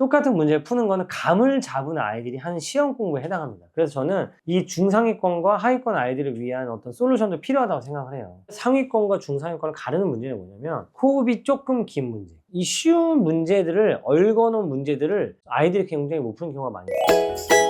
똑같은 문제를 푸는 거는 감을 잡은 아이들이 하는 시험 공부에 해당합니다. 그래서 저는 이 중상위권과 하위권 아이들을 위한 어떤 솔루션도 필요하다고 생각을 해요. 상위권과 중상위권을 가르는 문제는 뭐냐면 호흡이 조금 긴 문제, 이 쉬운 문제들을 얽어놓은 문제들을 아이들이 굉장히 못 푸는 경우가 많이 있어요.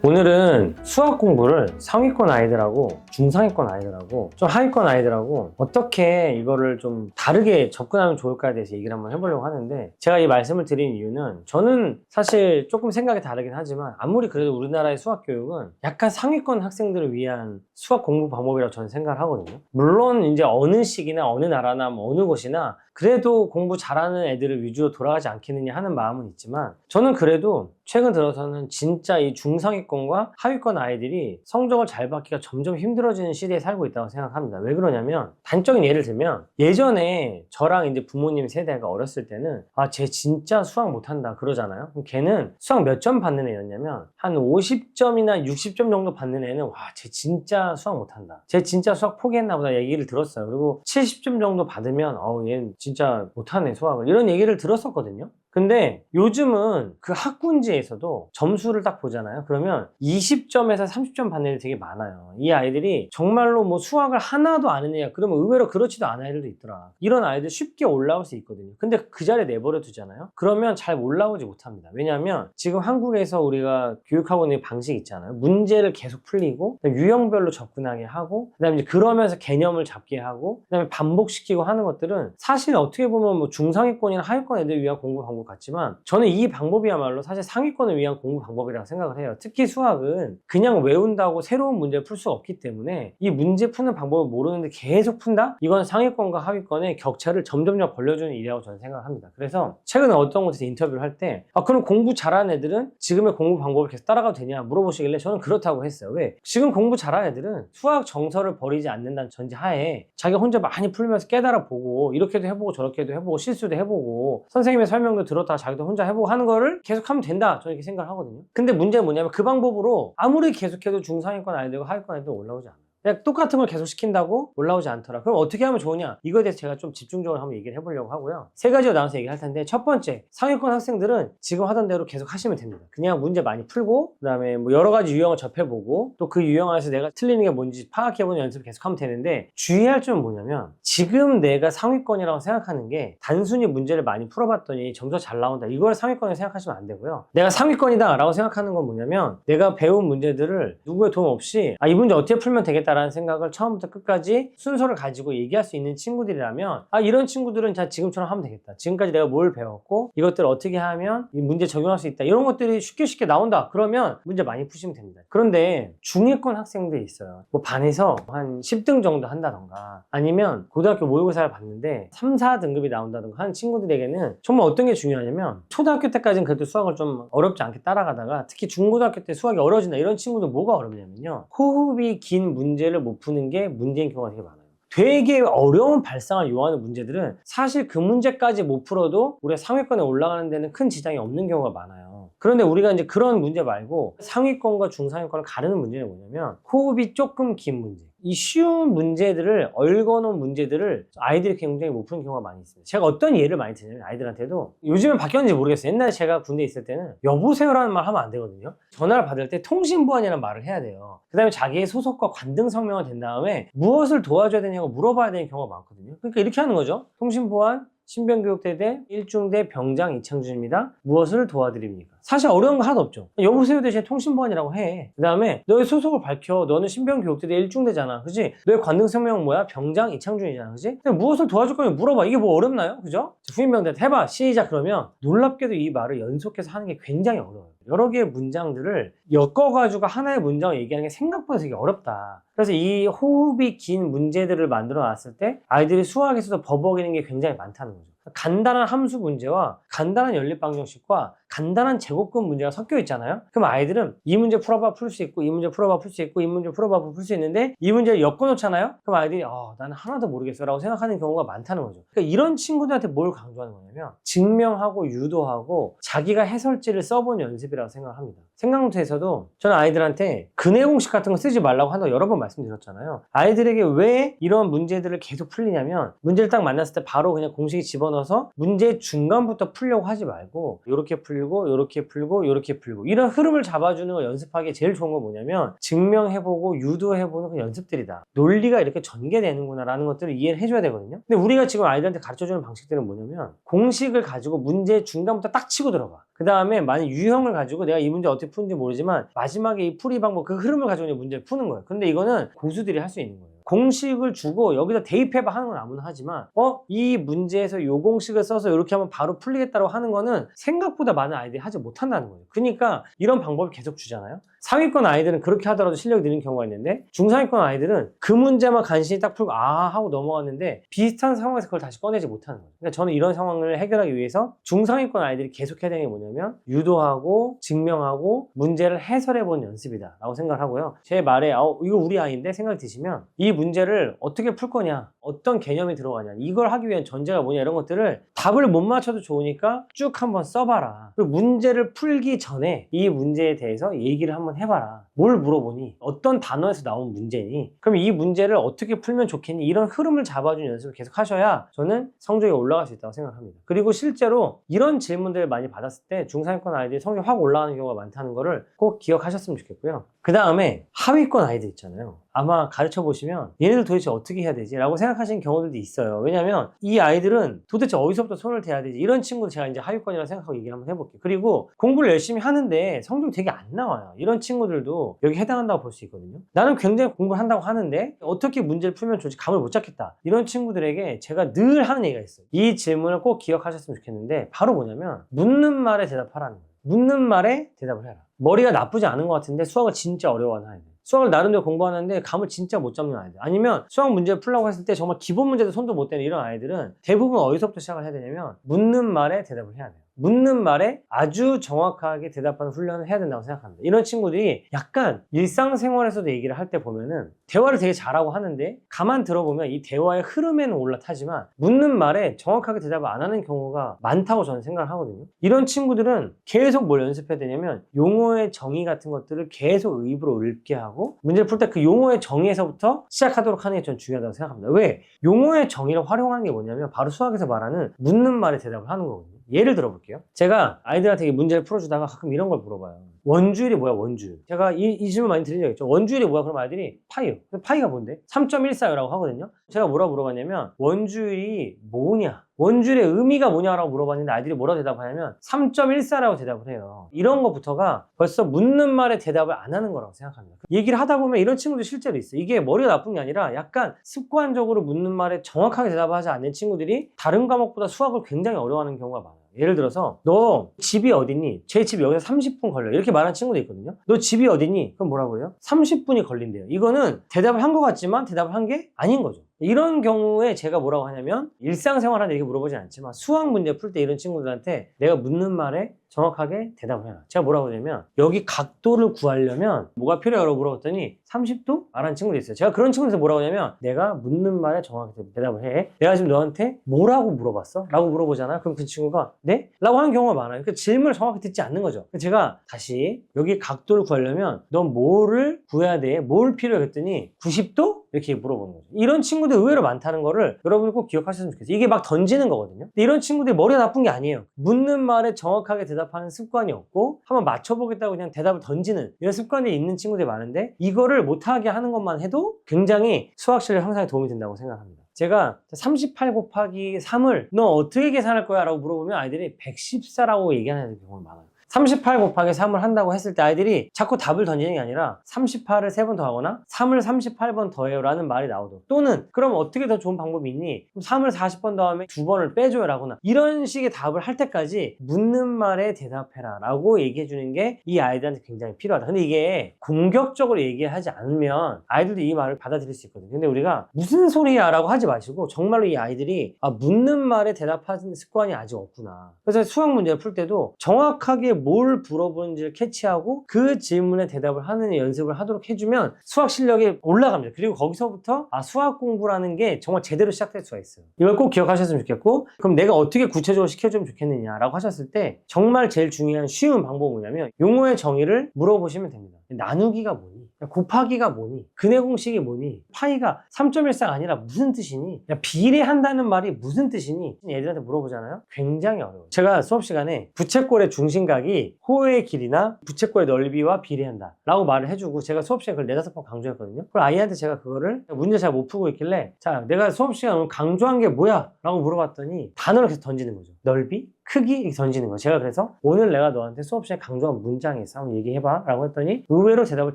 오늘은 수학 공부를 상위권 아이들하고 중상위권 아이들하고 좀 하위권 아이들하고 어떻게 이거를 좀 다르게 접근하면 좋을까에 대해서 얘기를 한번 해보려고 하는데, 제가 이 말씀을 드린 이유는 저는 사실 조금 생각이 다르긴 하지만 아무리 그래도 우리나라의 수학 교육은 약간 상위권 학생들을 위한 수학 공부 방법이라고 저는 생각을 하거든요. 물론 이제 어느 시기나 어느 나라나 어느 곳이나 그래도 공부 잘하는 애들을 위주로 돌아가지 않겠느냐 하는 마음은 있지만, 저는 그래도 최근 들어서는 진짜 이 중상위권과 하위권 아이들이 성적을 잘 받기가 점점 힘들어지는 시대에 살고 있다고 생각합니다. 왜 그러냐면, 단적인 예를 들면 예전에 저랑 이제 부모님 세대가 어렸을 때는 쟤 진짜 수학 못한다 그러잖아요. 그럼 걔는 수학 몇 점 받는 애였냐면 한 50점이나 60점 정도 받는 애는 쟤 진짜 수학 못한다, 쟤 진짜 수학 포기했나 보다 얘기를 들었어요. 그리고 70점 정도 받으면 얘는 진짜 못하네 수학을, 이런 얘기를 들었었거든요. 근데 요즘은 그 학군지에서도 점수를 딱 보잖아요. 그러면 20점에서 30점 받는 애들이 되게 많아요. 이 아이들이 정말로 뭐 수학을 하나도 안 했냐 그러면 의외로 그렇지도 않은 아이들도 있더라. 이런 아이들 쉽게 올라올 수 있거든요. 근데 그 자리에 내버려 두잖아요. 그러면 잘 올라오지 못합니다. 왜냐하면 지금 한국에서 우리가 교육하고 있는 방식이 있잖아요. 문제를 계속 풀리고 유형별로 접근하게 하고, 그다음에 이제 그러면서 개념을 잡게 하고, 그다음에 반복시키고 하는 것들은 사실 어떻게 보면 뭐 중상위권이나 하위권 애들 위한 공부 방법 같지만, 저는 이 방법이야말로 사실 상위권을 위한 공부 방법이라고 생각을 해요. 특히 수학은 그냥 외운다고 새로운 문제를 풀 수 없기 때문에 이 문제 푸는 방법을 모르는데 계속 푼다? 이건 상위권과 하위권의 격차를 점점점 벌려주는 일이라고 저는 생각합니다. 그래서 최근에 어떤 곳에서 인터뷰를 할 때 그럼 공부 잘하는 애들은 지금의 공부 방법을 계속 따라가도 되냐 물어보시길래 저는 그렇다고 했어요. 왜? 지금 공부 잘하는 애들은 수학 정서를 버리지 않는다는 전제하에 자기가 혼자 많이 풀면서 깨달아 보고, 이렇게도 해보고 저렇게도 해보고 실수도 해보고 선생님의 설명도 들었다가 자기도 혼자 해보고 하는 거를 계속하면 된다, 저는 이렇게 생각을 하거든요. 근데 문제는 뭐냐면 그 방법으로 아무리 계속해도 중상위권 아이들과 하위권 아이들 올라오지 않아요. 그냥 똑같은 걸 계속 시킨다고 올라오지 않더라. 그럼 어떻게 하면 좋으냐, 이거에 대해서 제가 좀 집중적으로 한번 얘기를 해보려고 하고요. 세 가지로 나눠서 얘기할 텐데, 첫 번째, 상위권 학생들은 지금 하던 대로 계속 하시면 됩니다. 그냥 문제 많이 풀고, 그 다음에 뭐 여러 가지 유형을 접해보고, 또 그 유형 안에서 내가 틀리는 게 뭔지 파악해보는 연습을 계속하면 되는데, 주의할 점은 뭐냐면, 지금 내가 상위권이라고 생각하는 게 단순히 문제를 많이 풀어봤더니 점수가 잘 나온다, 이걸 상위권이라고 생각하시면 안 되고요. 내가 상위권이다 라고 생각하는 건 뭐냐면, 내가 배운 문제들을 누구의 도움 없이 이 문제 어떻게 풀면 되겠다 라는 생각을 처음부터 끝까지 순서를 가지고 얘기할 수 있는 친구들이라면, 이런 친구들은 자 지금처럼 하면 되겠다, 지금까지 내가 뭘 배웠고 이것들을 어떻게 하면 이 문제 적용할 수 있다, 이런 것들이 쉽게 나온다, 그러면 문제 많이 푸시면 됩니다. 그런데 중위권 학생들이 있어요. 뭐 반에서 한 10등 정도 한다던가, 아니면 고등학교 모의고사를 봤는데 3, 4등급이 나온다던가 하는 친구들에게는 정말 어떤 게 중요하냐면, 초등학교 때까지는 그래도 수학을 좀 어렵지 않게 따라가다가 특히 중고등학교 때 수학이 어려워진다, 이런 친구들 뭐가 어렵냐면요, 호흡이 긴 문제를 못 푸는 게 문제인 경우가 되게 많아요. 되게 어려운 발상을 요하는 문제들은 사실 그 문제까지 못 풀어도 우리가 상위권에 올라가는 데는 큰 지장이 없는 경우가 많아요. 그런데 우리가 이제 그런 문제 말고 상위권과 중상위권을 가르는 문제는 뭐냐면, 호흡이 조금 긴 문제, 이 쉬운 문제들을 얽어놓은 문제들을 아이들이 굉장히 못 푸는 경우가 많이 있습니다. 제가 어떤 예를 많이 드냐면, 아이들한테도 요즘은 바뀌었는지 모르겠어요. 옛날에 제가 군대에 있을 때는 여보세요라는 말 하면 안 되거든요. 전화를 받을 때 통신보안이라는 말을 해야 돼요. 그 다음에 자기의 소속과 관등 성명을 댄 다음에 무엇을 도와줘야 되냐고 물어봐야 되는 경우가 많거든요. 그러니까 이렇게 하는 거죠. 통신보안 신병교육대대 1중대 병장 이창준입니다. 무엇을 도와드립니까? 사실 어려운 거 하나도 없죠. 여보세요 대신 통신보안이라고 해. 그 다음에 너의 소속을 밝혀. 너는 신병교육대대 1중대잖아, 그지? 너의 관등성명은 뭐야? 병장 이창준이잖아, 그지? 근데 무엇을 도와줄 거면 물어봐. 이게 뭐 어렵나요? 그죠? 후임병들한테 해봐, 시작, 그러면 놀랍게도 이 말을 연속해서 하는 게 굉장히 어려워요. 여러 개의 문장들을 엮어가지고 하나의 문장을 얘기하는 게 생각보다 되게 어렵다. 그래서 이 호흡이 긴 문제들을 만들어 놨을 때 아이들이 수학에서도 버벅이는 게 굉장히 많다는 거죠. 간단한 함수 문제와 간단한 연립방정식과 간단한 제곱근 문제가 섞여 있잖아요. 그럼 아이들은 이 문제 풀어봐 풀 수 있고, 이 문제 풀어봐 풀 수 있고, 이 문제 풀어봐 풀 수 있는데 이 문제를 엮어놓잖아요. 그럼 아이들이 나는 하나도 모르겠어 라고 생각하는 경우가 많다는 거죠. 그러니까 이런 친구들한테 뭘 강조하는 거냐면, 증명하고 유도하고 자기가 해설지를 써본 연습이라고 생각합니다. 생강노트에서도 저는 아이들한테 근해 공식 같은 거 쓰지 말라고 한다고 여러 번 말씀드렸잖아요. 아이들에게 왜 이런 문제들을 계속 풀리냐면 문제를 딱 만났을 때 바로 그냥 공식에 집어넣어서 문제 중간부터 풀려고 하지 말고 요렇게 풀고 요렇게 풀고 요렇게 풀고 이런 흐름을 잡아주는 거 연습하기에 제일 좋은 건 뭐냐면 증명해보고 유도해보는 그 연습들이다. 논리가 이렇게 전개되는구나 라는 것들을 이해를 해줘야 되거든요. 근데 우리가 지금 아이들한테 가르쳐주는 방식들은 뭐냐면 공식을 가지고 문제 중간부터 딱 치고 들어가. 그 다음에 만약 유형을 가지고 내가 이 문제 어떻게 푸는지 모르지만 마지막에 이 풀이 방법 그 흐름을 가지고 이제 문제를 푸는 거예요. 근데 이거는 고수들이 할 수 있는 거예요. 공식을 주고 여기다 대입해봐 하는 건 아무나 하지만 이 문제에서 요 공식을 써서 이렇게 하면 바로 풀리겠다고 하는 거는 생각보다 많은 아이들이 하지 못한다는 거예요. 그러니까 이런 방법을 계속 주잖아요. 상위권 아이들은 그렇게 하더라도 실력이 느는 경우가 있는데 중상위권 아이들은 그 문제만 간신히 딱 풀고 하고 넘어갔는데 비슷한 상황에서 그걸 다시 꺼내지 못하는 거예요. 그러니까 저는 이런 상황을 해결하기 위해서 중상위권 아이들이 계속 해야 되는 게 뭐냐면 유도하고 증명하고 문제를 해설해보는 연습이다 라고 생각을 하고요. 제 말에 이거 우리 아이인데 생각이 드시면 이 문제를 어떻게 풀 거냐, 어떤 개념이 들어가냐, 이걸 하기 위한 전제가 뭐냐 이런 것들을 답을 못 맞춰도 좋으니까 쭉 한번 써봐라. 그리고 문제를 풀기 전에 이 문제에 대해서 얘기를 한번 해봐라. 뭘 물어보니? 어떤 단어에서 나온 문제니? 그럼 이 문제를 어떻게 풀면 좋겠니? 이런 흐름을 잡아주는 연습을 계속 하셔야 저는 성적이 올라갈 수 있다고 생각합니다. 그리고 실제로 이런 질문들을 많이 받았을 때 중상위권 아이들이 성적이 확 올라가는 경우가 많다는 거를 꼭 기억하셨으면 좋겠고요. 그 다음에 하위권 아이들 있잖아요. 아마 가르쳐 보시면 얘네들 도대체 어떻게 해야 되지? 라고 생각하시는 경우들도 있어요. 왜냐면 이 아이들은 도대체 어디서부터 손을 대야 되지? 이런 친구들 제가 이제 하위권이라고 생각하고 얘기를 한번 해볼게요. 그리고 공부를 열심히 하는데 성적이 되게 안 나와요. 이런 친구들도 여기 해당한다고 볼 수 있거든요. 나는 굉장히 공부를 한다고 하는데 어떻게 문제를 풀면 좋을지 감을 못 잡겠다. 이런 친구들에게 제가 늘 하는 얘기가 있어요. 이 질문을 꼭 기억하셨으면 좋겠는데 바로 뭐냐면 묻는 말에 대답하라는 거예요. 묻는 말에 대답을 해라. 머리가 나쁘지 않은 것 같은데 수학을 진짜 어려워하는 아이들. 수학을 나름대로 공부하는데 감을 진짜 못 잡는 아이들. 아니면 수학 문제를 풀려고 했을 때 정말 기본 문제도 손도 못 대는 이런 아이들은 대부분 어디서부터 시작을 해야 되냐면 묻는 말에 대답을 해야 돼요. 묻는 말에 아주 정확하게 대답하는 훈련을 해야 된다고 생각합니다. 이런 친구들이 약간 일상생활에서도 얘기를 할 때 보면은 대화를 되게 잘하고 하는데 가만 들어보면 이 대화의 흐름에는 올라타지만 묻는 말에 정확하게 대답을 안 하는 경우가 많다고 저는 생각을 하거든요. 이런 친구들은 계속 뭘 연습해야 되냐면 용어의 정의 같은 것들을 계속 입으로 읊게 하고 문제를 풀 때 그 용어의 정의에서부터 시작하도록 하는 게 저는 중요하다고 생각합니다. 왜? 용어의 정의를 활용하는 게 뭐냐면 바로 수학에서 말하는 묻는 말에 대답을 하는 거거든요. 예를 들어볼게요. 제가 아이들한테 문제를 풀어주다가 가끔 이런 걸 물어봐요. 원주율이 뭐야, 원주율? 제가 이 질문 많이 드린 적 있죠. 원주율이 뭐야? 그럼 아이들이 파이요. 파이가 뭔데? 3.14라고 하거든요. 제가 뭐라 물어봤냐면 원주율이 뭐냐? 원주율의 의미가 뭐냐라고 물어봤는데 아이들이 뭐라고 대답하냐면 3.14라고 대답을 해요. 이런 것부터가 벌써 묻는 말에 대답을 안 하는 거라고 생각합니다. 얘기를 하다 보면 이런 친구들 실제로 있어요. 이게 머리가 나쁜 게 아니라 약간 습관적으로 묻는 말에 정확하게 대답하지 않는 친구들이 다른 과목보다 수학을 굉장히 어려워하는 경우가 많아요. 예를 들어서 너 집이 어디니? 제 집 여기서 30분 걸려. 이렇게 말하는 친구도 있거든요. 너 집이 어디니? 그럼 뭐라고 해요? 30분이 걸린대요. 이거는 대답을 한 것 같지만 대답을 한 게 아닌 거죠. 이런 경우에 제가 뭐라고 하냐면 일상생활한테 이렇게 물어보진 않지만 수학 문제 풀 때 이런 친구들한테 내가 묻는 말에 정확하게 대답을 해라. 제가 뭐라고 하냐면 여기 각도를 구하려면 뭐가 필요하라고 물어봤더니 30도? 말하는 친구도 있어요. 제가 그런 친구한테 뭐라고 하냐면 내가 묻는 말에 정확하게 대답을 해. 내가 지금 너한테 뭐라고 물어봤어? 라고 물어보잖아요. 그럼 그 친구가 네? 라고 하는 경우가 많아요. 그러니까 질문을 정확히 듣지 않는 거죠. 제가 다시 여기 각도를 구하려면 넌 뭐를 구해야 돼? 뭘 필요해? 그랬더니 90도? 이렇게 물어보는 거죠. 이런 친구들 의외로 많다는 거를 여러분이 꼭 기억하셨으면 좋겠어요. 이게 막 던지는 거거든요. 근데 이런 친구들이 머리가 나쁜 게 아니에요. 묻는 말에 정확하게 대답하는 습관이 없고 한번 맞춰보겠다고 그냥 대답을 던지는 이런 습관이 있는 친구들이 많은데 이거를 못하게 하는 것만 해도 굉장히 수학 실력 향상에 도움이 된다고 생각합니다. 제가 38 곱하기 3을 너 어떻게 계산할 거야? 라고 물어보면 아이들이 114라고 얘기하는 경우가 많아요. 38 곱하기 3을 한다고 했을 때 아이들이 자꾸 답을 던지는 게 아니라 38을 3번 더하거나 3을 38번 더해요 라는 말이 나오도록 또는 그럼 어떻게 더 좋은 방법이 있니? 그럼 3을 40번 더하면 2번을 빼줘요 라거나 이런 식의 답을 할 때까지 묻는 말에 대답해라 라고 얘기해 주는 게 이 아이들한테 굉장히 필요하다. 근데 이게 공격적으로 얘기하지 않으면 아이들도 이 말을 받아들일 수 있거든요. 근데 우리가 무슨 소리야 라고 하지 마시고 정말로 이 아이들이 묻는 말에 대답하는 습관이 아직 없구나. 그래서 수학 문제를 풀 때도 정확하게 뭘 물어보는지를 캐치하고 그 질문에 대답을 하는 연습을 하도록 해주면 수학 실력이 올라갑니다. 그리고 거기서부터 수학 공부라는 게 정말 제대로 시작될 수가 있어요. 이걸 꼭 기억하셨으면 좋겠고, 그럼 내가 어떻게 구체적으로 시켜주면 좋겠느냐라고 하셨을 때 정말 제일 중요한 쉬운 방법은 뭐냐면 용어의 정의를 물어보시면 됩니다. 나누기가 뭐니? 곱하기가 뭐니? 근의 공식이 뭐니? 파이가 3.14가 아니라 무슨 뜻이니? 비례한다는 말이 무슨 뜻이니? 얘들한테 물어보잖아요. 굉장히 어려워요. 제가 수업 시간에 부채꼴의 중심각이 호의 길이나 부채꼴의 넓이와 비례한다 라고 말을 해주고, 제가 수업 시간에 그걸 4-5번 강조했거든요. 그걸 아이한테 제가 그거를 문제 잘 못 풀고 있길래, 자, 내가 수업 시간에 오늘 강조한 게 뭐야? 라고 물어봤더니 단어를 계속 던지는 거죠. 넓이? 크기? 이렇게 던지는 거예요. 제가 그래서 오늘 내가 너한테 수업 시간에 강조한 문장이 있어, 한번 얘기해봐 라고 했더니 의외로 대답을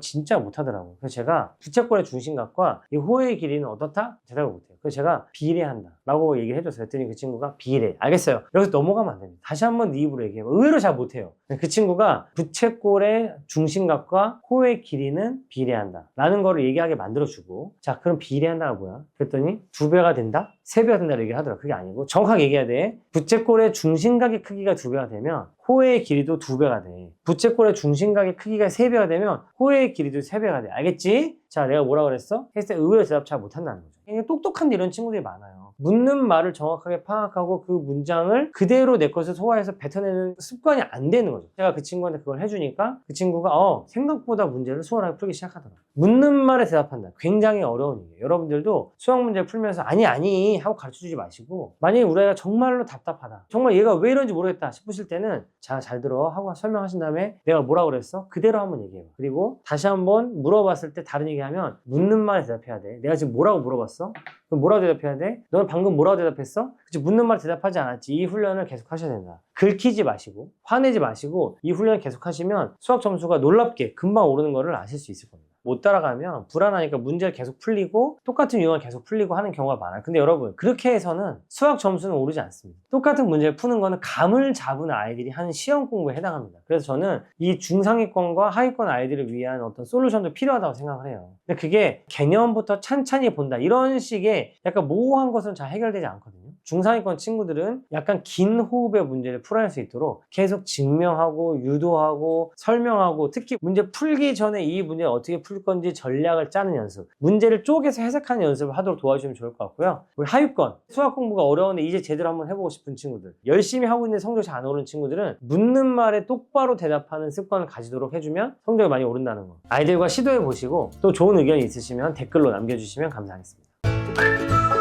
진짜 못하더라고요. 그래서 제가 부채꼴의 중심각과 이 호의 길이는 어떻다? 대답을 못해요. 그래서 제가 비례한다 라고 얘기를 해줬어요. 그랬더니 그 친구가 비례. 알겠어요. 여기서 넘어가면 안 됩니다. 다시 한번 네 입으로 얘기해봐. 의외로 잘 못해요. 그 친구가 부채꼴의 중심각과 호의 길이는 비례한다 라는 거를 얘기하게 만들어주고, 자, 그럼 비례한다가 뭐야? 그랬더니 2배가 된다? 3배가 된다고 얘기를 하더라고요. 그게 아니고 정확하게 얘기해야 돼. 부채꼴의 중심각의 크기가 2배가 되면 호의 길이도 2배가 돼. 부채꼴의 중심각의 크기가 3배가 되면 호의 길이도 3배가 돼. 알겠지? 자, 내가 뭐라 그랬어? 했을 때 의외로 대답 잘 못한다는 거죠. 똑똑한데 이런 친구들이 많아요. 묻는 말을 정확하게 파악하고 그 문장을 그대로 내 것을 소화해서 뱉어내는 습관이 안 되는 거죠. 제가 그 친구한테 그걸 해주니까 그 친구가 생각보다 문제를 수월하게 풀기 시작하더라고요. 묻는 말에 대답한다. 굉장히 어려운 일이에요. 여러분들도 수학 문제를 풀면서 아니 하고 가르쳐주지 마시고, 만약에 우리 아이가 정말로 답답하다, 정말 얘가 왜 이런지 모르겠다 싶으실 때는 자, 잘 들어 하고 설명하신 다음에 내가 뭐라고 그랬어? 그대로 한번 얘기해봐. 그리고 다시 한번 물어봤을 때 다른 얘기하면 묻는 말에 대답해야 돼. 내가 지금 뭐라고 물어봤어? 그럼 뭐라고 대답해야 돼? 너는 방금 뭐라고 대답했어? 그치, 묻는 말에 대답하지 않았지. 이 훈련을 계속 하셔야 된다. 긁히지 마시고 화내지 마시고 이 훈련을 계속 하시면 수학 점수가 놀랍게 금방 오르는 거를 아실 수 있을 겁니다. 못 따라가면 불안하니까 문제를 계속 풀리고 똑같은 유형을 계속 풀리고 하는 경우가 많아요. 근데 여러분, 그렇게 해서는 수학 점수는 오르지 않습니다. 똑같은 문제를 푸는 거는 감을 잡은 아이들이 하는 시험 공부에 해당합니다. 그래서 저는 이 중상위권과 하위권 아이들을 위한 어떤 솔루션도 필요하다고 생각을 해요. 근데 그게 개념부터 찬찬히 본다, 이런 식의 약간 모호한 것은 잘 해결되지 않거든요. 중상위권 친구들은 약간 긴 호흡의 문제를 풀어낼 수 있도록 계속 증명하고 유도하고 설명하고, 특히 문제 풀기 전에 이 문제를 어떻게 풀 건지 전략을 짜는 연습, 문제를 쪼개서 해석하는 연습을 하도록 도와주시면 좋을 것 같고요. 우리 하위권, 수학 공부가 어려운데 이제 제대로 한번 해보고 싶은 친구들, 열심히 하고 있는데 성적이 잘 안 오르는 친구들은 묻는 말에 똑바로 대답하는 습관을 가지도록 해주면 성적이 많이 오른다는 거, 아이들과 시도해 보시고 또 좋은 의견이 있으시면 댓글로 남겨주시면 감사하겠습니다.